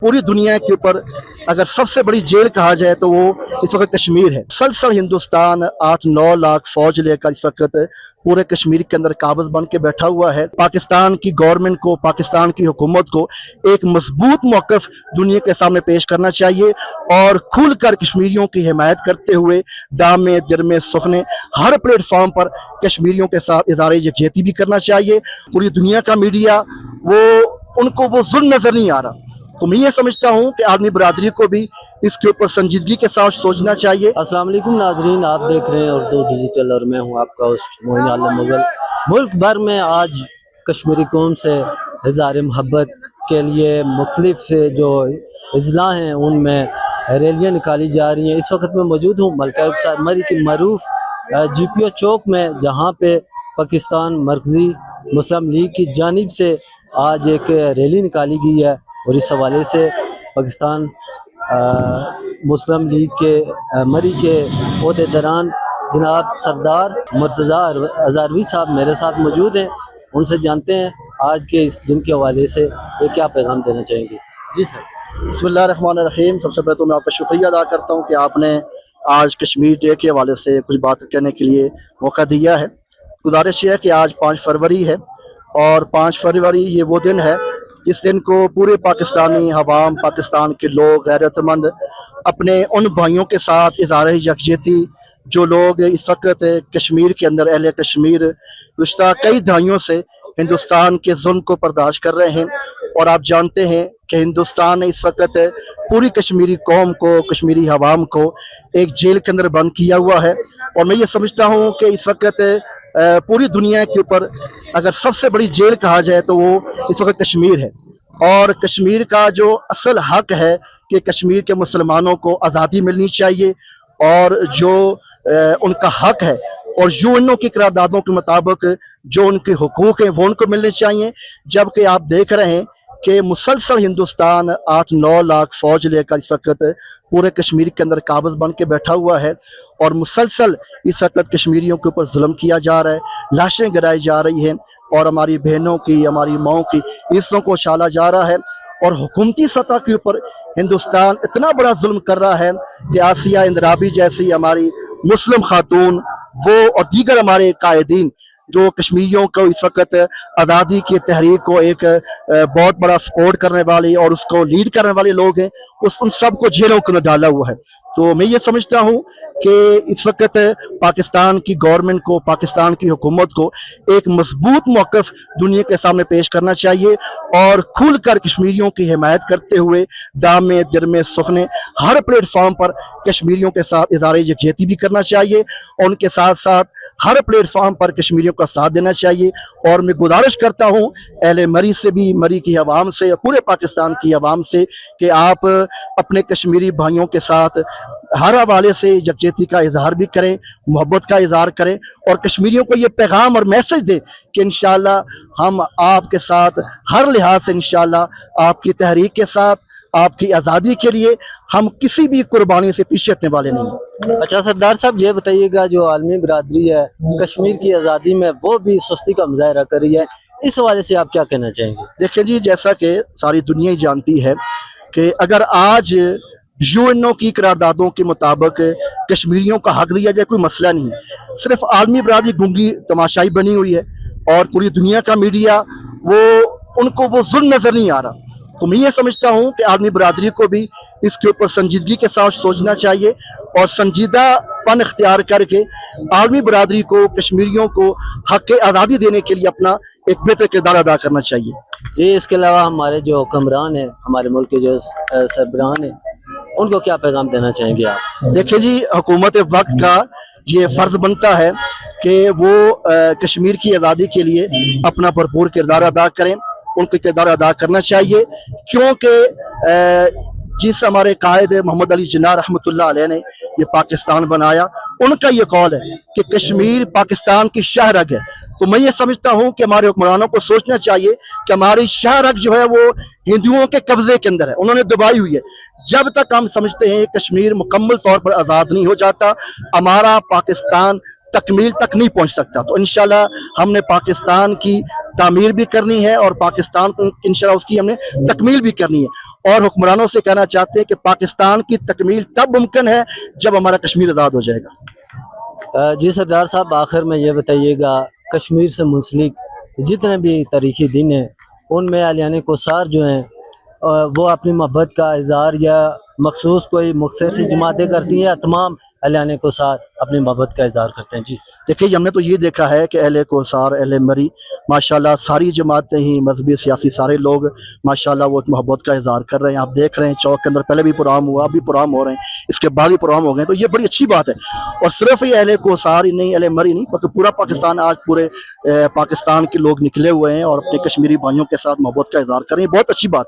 पूरी दुनिया के ऊपर अगर सबसे बड़ी जेल कहा जाए तो वो इस वक्त कश्मीर है। मुसलसल हिंदुस्तान 8-9 लाख फौज लेकर इस वक्त पूरे कश्मीर के अंदर काबिज बन के बैठा हुआ है। पाकिस्तान की गवर्नमेंट को, पाकिस्तान की हुकूमत को एक मजबूत मौक़िफ़ दुनिया के सामने पेश करना चाहिए और खुल कर कश्मीरियों की हिमायत करते हुए दामे दिरमे सुखने हर प्लेटफॉर्म पर कश्मीरियों के साथ इज़हार यकजहती भी करना चाहिए। पूरी दुनिया का मीडिया उनको वो जुल्म नज़र नहीं आ रहा। तो मैं ये समझता हूँ कि आदमी बरादरी को भी इसके ऊपर संजीदगी के साथ सोचना चाहिए। अस्सलाम वालेकुम नाजरीन, आप देख रहे हैं उर्दू डिजिटल और मैं हूँ आपका होस्ट मोइन आलम मुगल। मुल्क भर में आज कश्मीरी कौम से इज़हार मोहब्बत के लिए मुख्तलिफ जो अजला हैं उनमें रैलियाँ निकाली जा रही हैं। इस वक्त मैं मौजूद हूँ मलका मरी की मरूफ GPO चौक में, जहाँ पे पाकिस्तान मरकज़ी मुस्लिम लीग की जानिब से आज एक रैली निकाली गई है और इस हवाले से पाकिस्तान मुस्लिम लीग के मरी के ओहदेदारान जनाब सरदार मुर्तज़ा हज़ारवी साहब मेरे साथ मौजूद हैं। उनसे जानते हैं आज के इस दिन के हवाले से ये क्या पैगाम देना चाहेंगे। जी सर। बिस्मिल्लाहिर्रहमानिर्रहीम। सबसे पहले तो मैं आपका शुक्रिया अदा करता हूँ कि आपने आज कश्मीर डे के हवाले से कुछ बात कहने के लिए मौका दिया है। गुजारिश है कि आज 5 फरवरी है और 5 फरवरी ये वो दिन है जिस दिन को पूरे पाकिस्तानी अवाम, पाकिस्तान के लोग गैरतमंद अपने उन भाइयों के साथ इज़हार यकजहती जो लोग इस वक्त कश्मीर के अंदर अहले कश्मीर गुज़श्ता कई दहाइयों से हिंदुस्तान के जुल्म को बर्दाश्त कर रहे हैं। और आप जानते हैं कि हिंदुस्तान ने इस वक्त पूरी कश्मीरी कौम को, कश्मीरी अवाम को एक जेल के अंदर बंद किया हुआ है। और मैं ये समझता हूँ कि इस वक्त पूरी दुनिया के ऊपर अगर सबसे बड़ी जेल कहा जाए तो वो इस वक्त कश्मीर है। और कश्मीर का जो असल हक है कि कश्मीर के मुसलमानों को आज़ादी मिलनी चाहिए और जो उनका हक है और यूएनओ की करारदादों के मुताबिक जो उनके हुकूक हैं वो उनको मिलने चाहिए। जबकि आप देख रहे हैं कि मुसलसल हिंदुस्तान 8-9 लाख फौज लेकर इस वक्त पूरे कश्मीर के अंदर काबिज बन के बैठा हुआ है और मुसलसल इस वक्त कश्मीरियों के ऊपर जुल्म किया जा रहा है, लाशें गिराई जा रही हैं और हमारी बहनों की, हमारी माओं की इज्जतों को उछाला जा रहा है। और हुकूमती सतह के ऊपर हिंदुस्तान इतना बड़ा जुल्म कर रहा है कि आसिया इंदिराबी जैसी हमारी मुस्लिम खातून वो और दीगर हमारे कायदीन जो कश्मीरियों को इस वक्त आज़ादी की तहरीक को एक बहुत बड़ा सपोर्ट करने वाले और उसको लीड करने वाले लोग हैं, उन सबको जेलों के अंदर डाला हुआ है। तो मैं ये समझता हूँ कि इस वक्त पाकिस्तान की गवर्नमेंट को, पाकिस्तान की हुकूमत को एक मजबूत मौक़िफ़ दुनिया के सामने पेश करना चाहिए और खुल कर कश्मीरियों की हिमायत करते हुए दामे दिरमे सुखने हर प्लेटफॉर्म पर कश्मीरियों के साथ इज़हार यकजहती भी करना चाहिए और उनके साथ साथ हर प्लेटफॉर्म पर कश्मीरियों का साथ देना चाहिए। और मैं गुजारिश करता हूँ अहले मरी से भी, मरी की आवाम से, पूरे पाकिस्तान की आवाम से कि आप अपने कश्मीरी भाइयों के साथ हर हवाले से यकजहती का इजहार भी करें, मोहब्बत का इजहार करें और कश्मीरियों को ये पैगाम और मैसेज दें कि इंशाअल्लाह हम आपके साथ हर लिहाज से, इंशाअल्लाह आपकी तहरीक के साथ, आपकी आज़ादी के लिए हम किसी भी कुर्बानी से पीछे हटने वाले नहीं। अच्छा सरदार साहब, ये बताइएगा जो आलमी बरादरी है कश्मीर की आज़ादी में वो भी सुस्ती का मुजाहरा कर रही है, इस हवाले से आप क्या कहना चाहेंगे? देखिए जी, जैसा कि सारी दुनिया ही जानती है कि अगर आज यूएनओ की करारदादों के मुताबिक कश्मीरियों का हक दिया जाए कोई मसला नहीं है, सिर्फ आलमी बरादरी गूंगी तमाशाई बनी हुई है और पूरी दुनिया का मीडिया उनको वो जुल्म नज़र नहीं आ रहा। तो मैं ये समझता हूँ कि आलमी बरादरी को भी इसके ऊपर संजीदगी के साथ सोचना चाहिए और संजीदापन इख्तियार करके आलमी बरादरी को, कश्मीरियों को हक आज़ादी देने के लिए अपना एक बेहतर किरदार अदा करना चाहिए। जी, इसके अलावा हमारे जो हुक्मरान हैं, हमारे मुल्क के जो सरबराहान हैं, उनको क्या पैगाम देना चाहेंगे आप? देखिए जी, हुकूमत वक्त का ये फ़र्ज़ बनता है कि वो कश्मीर की आज़ादी के लिए अपना भरपूर किरदार अदा करें, उनका किरदार अदा करना चाहिए क्योंकि जिस हमारे कायद मोहम्मद अली जिन्ना रहमतुल्लाह अलैह ने ये पाकिस्तान बनाया, उनका ये कौल है कि कश्मीर पाकिस्तान की शाहरग है। तो मैं ये समझता हूँ कि हमारे हुक्मरानों को सोचना चाहिए कि हमारी शाहरग जो है वो हिंदुओं के कब्जे के अंदर है, उन्होंने दबाई हुई है। जब तक हम समझते हैं कश्मीर मुकम्मल तौर पर आज़ाद नहीं हो जाता, हमारा पाकिस्तान तकमील तक नहीं पहुंच सकता। तो इंशाल्लाह हमने पाकिस्तान की तामीर भी करनी है और पाकिस्तान को इंशाल्लाह उसकी हमने तकमील भी करनी है। और हुक्मरानों से कहना चाहते हैं कि पाकिस्तान की तकमील तब मुमकिन है जब हमारा कश्मीर आज़ाद हो जाएगा। जी सरदार साहब, आखिर में ये बताइएगा, कश्मीर से मुंसलिक जितने भी तारीखी दिन हैं उनमें अलियाने कोसार जो हैं वो अपनी मोहब्बत का इजहार या मखसूस कोई मुख्तसर जमातें करती हैं या तमाम अलियाने कोसार अपनी मोहब्बत का इजहार करते हैं? जी देखिए, हमने तो ये देखा है कि अहले कोसार, अहले मरी, माशाल्लाह सारी जमातें ही, मजहबी सियासी सारे लोग माशाल्लाह वो मोहब्बत का इजहार कर रहे हैं। आप देख रहे हैं चौक के अंदर पहले भी प्रोग्राम हुआ, अभी प्रोग्राम हो रहे हैं, इसके बाद भी प्रोग्राम हो गए। तो ये बड़ी अच्छी बात है। और सिर्फ ये अहले कोसार ही नहीं, अहले मरी नहीं, बल्कि पूरा पाकिस्तान आज पूरे पाकिस्तान के लोग निकले हुए हैं और अपने कश्मीरी भाइयों के साथ मोहब्बत का इजहार कर रहे हैं। बहुत अच्छी बात है।